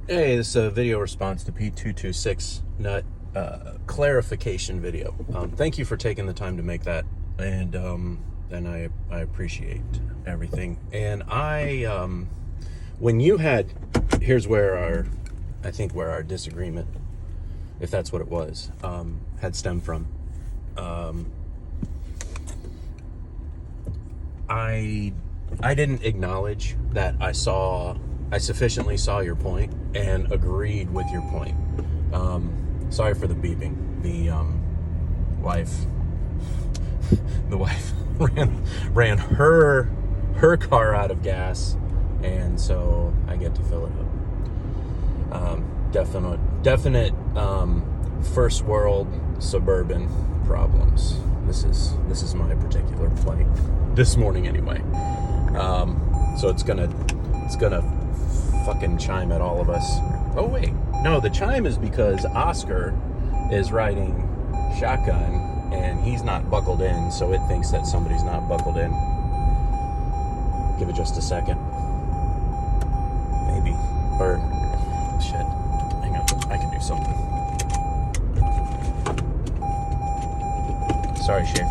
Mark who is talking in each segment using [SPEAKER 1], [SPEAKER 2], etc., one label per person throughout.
[SPEAKER 1] Hey, this is a video response to P226 nut clarification video. Thank you for taking the time to make that, and I appreciate everything. And when you had, here's where I think where our disagreement, if that's what it was, had stemmed from. I didn't acknowledge that I sufficiently saw your point and agreed with your point. Sorry for the beeping. The wife ran her car out of gas, and so I get to fill it up. Definite first world suburban problems. This is my particular plight this morning anyway. So it's gonna fucking chime at all of us. Oh wait, no, the chime is because Oscar is riding shotgun and he's not buckled in, so it thinks that somebody's not buckled in. Give it just a second. Maybe. Or shit. Hang on, I can do something. Sorry, Shay.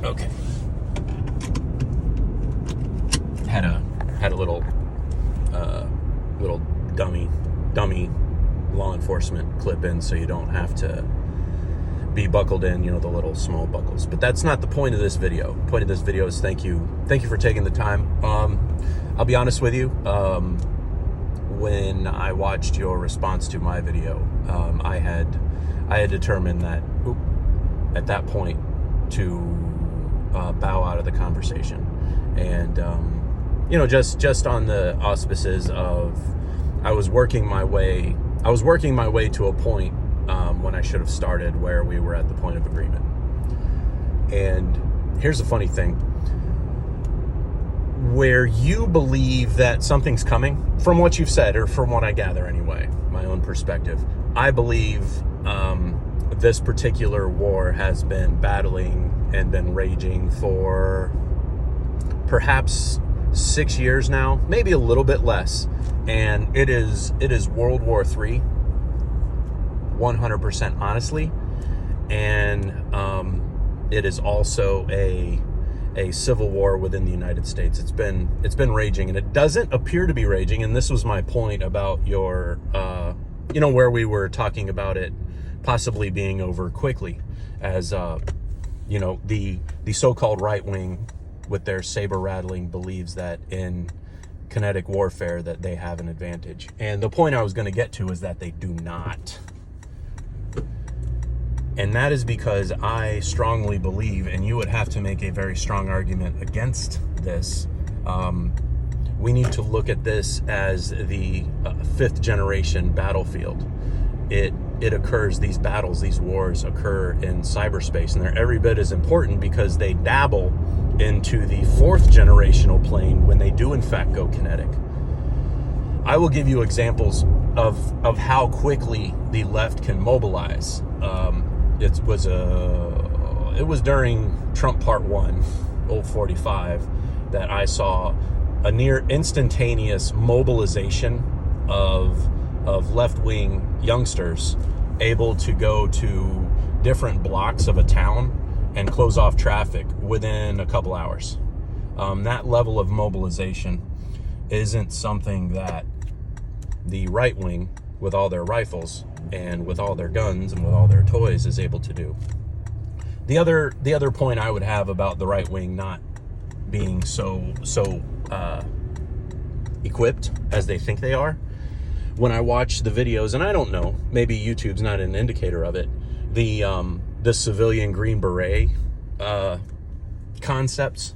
[SPEAKER 1] Okay. Had a little dummy law enforcement clip in, so you don't have to be buckled in, the little small buckles. But that's not the point of this video. The point of this video is thank you for taking the time. I'll be honest with you. When I watched your response to my video, I had determined that at that point to bow out of the conversation, and just on the auspices of I was working my way to a point when I should have started where we were at the point of agreement. And here's the funny thing: where you believe that something's coming, from what you've said, or from what I gather anyway, my own perspective, I believe this particular war has been battling and been raging for perhaps 6 years now, maybe a little bit less, and it is World War III, 100% honestly, and it is also a civil war within the United States. It's been raging, and it doesn't appear to be raging. And this was my point about your where we were talking about it possibly being over quickly, as the so-called right wing with their saber rattling believes that in kinetic warfare that they have an advantage. And the point I was going to get to is that they do not. And that is because I strongly believe, and you would have to make a very strong argument against this, we need to look at this as the fifth generation battlefield. It occurs, these battles, these wars occur in cyberspace, and they're every bit as important because they dabble into the fourth generational plane when they do in fact go kinetic. I will give you examples of how quickly the left can mobilize. It was during Trump Part 1, Old 45, that I saw a near instantaneous mobilization of left-wing youngsters able to go to different blocks of a town and close off traffic within a couple hours. That level of mobilization isn't something that the right wing, with all their rifles and with all their guns and with all their toys, is able to do. The other point I would have about the right wing not being so equipped as they think they are, when I watch the videos, and I don't know, maybe YouTube's not an indicator of it, the civilian Green Beret concepts.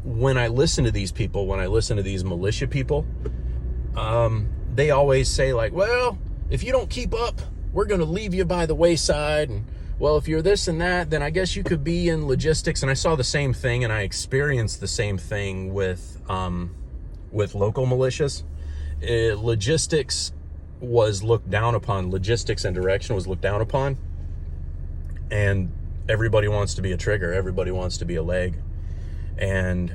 [SPEAKER 1] When I listen to these people, when I listen to these militia people, they always say like, well, if you don't keep up, we're going to leave you by the wayside. And well, if you're this and that, then I guess you could be in logistics. And I saw the same thing, and I experienced the same thing with local militias. Logistics was looked down upon. Logistics and direction was looked down upon. And everybody wants to be a trigger. Everybody wants to be a leg. And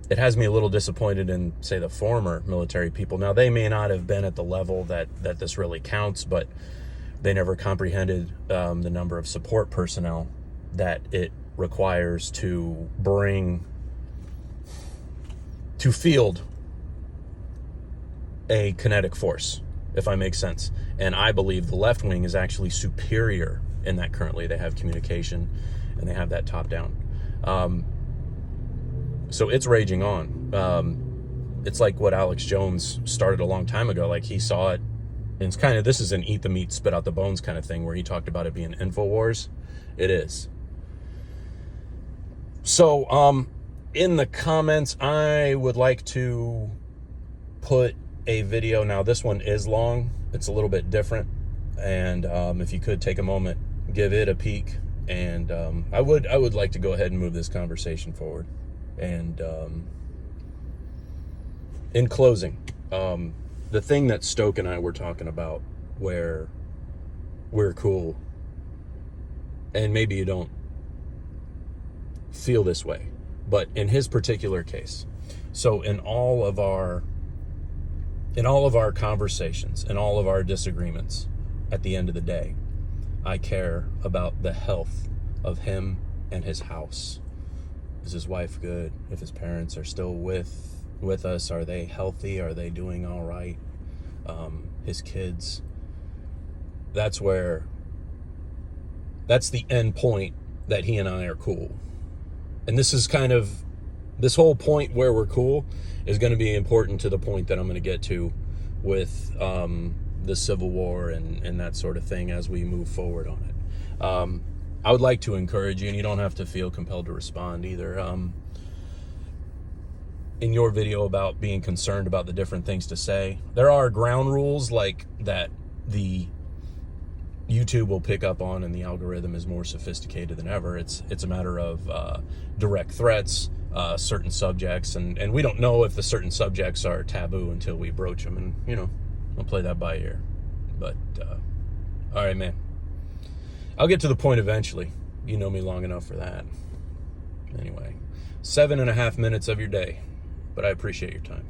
[SPEAKER 1] it has me a little disappointed in, say, the former military people. Now, they may not have been at the level that this really counts, but they never comprehended the number of support personnel that it requires to field a kinetic force, if I make sense. And I believe the left wing is actually superior in that currently. They have communication and they have that top down. So it's raging on. It's like what Alex Jones started a long time ago. Like, he saw it, and it's kind of, this is an eat the meat, spit out the bones kind of thing, where he talked about it being InfoWars. It is. So, in the comments, I would like to put a video. Now, this one is long. It's a little bit different. And if you could take a moment, give it a peek. And I would like to go ahead and move this conversation forward. And in closing, the thing that Stoke and I were talking about, where we're cool, and maybe you don't feel this way, but in his particular case, so in all of our conversations, in all of our disagreements, at the end of the day, I care about the health of him and his house. Is his wife good? If his parents are still with us, are they healthy? Are they doing all right? His kids. That's the end point that he and I are cool. And this is kind of, this whole point where we're cool is going to be important to the point that I'm going to get to with the Civil War and that sort of thing as we move forward on it. I would like to encourage you, and you don't have to feel compelled to respond either. In your video about being concerned about the different things to say, there are ground rules like that the YouTube will pick up on, and the algorithm is more sophisticated than ever. It's a matter of direct threats, certain subjects, and we don't know if the certain subjects are taboo until we broach them, and I'll play that by ear. But all right, man, I'll get to the point eventually. You know me long enough for that. Anyway, 7.5 minutes of your day, but I appreciate your time.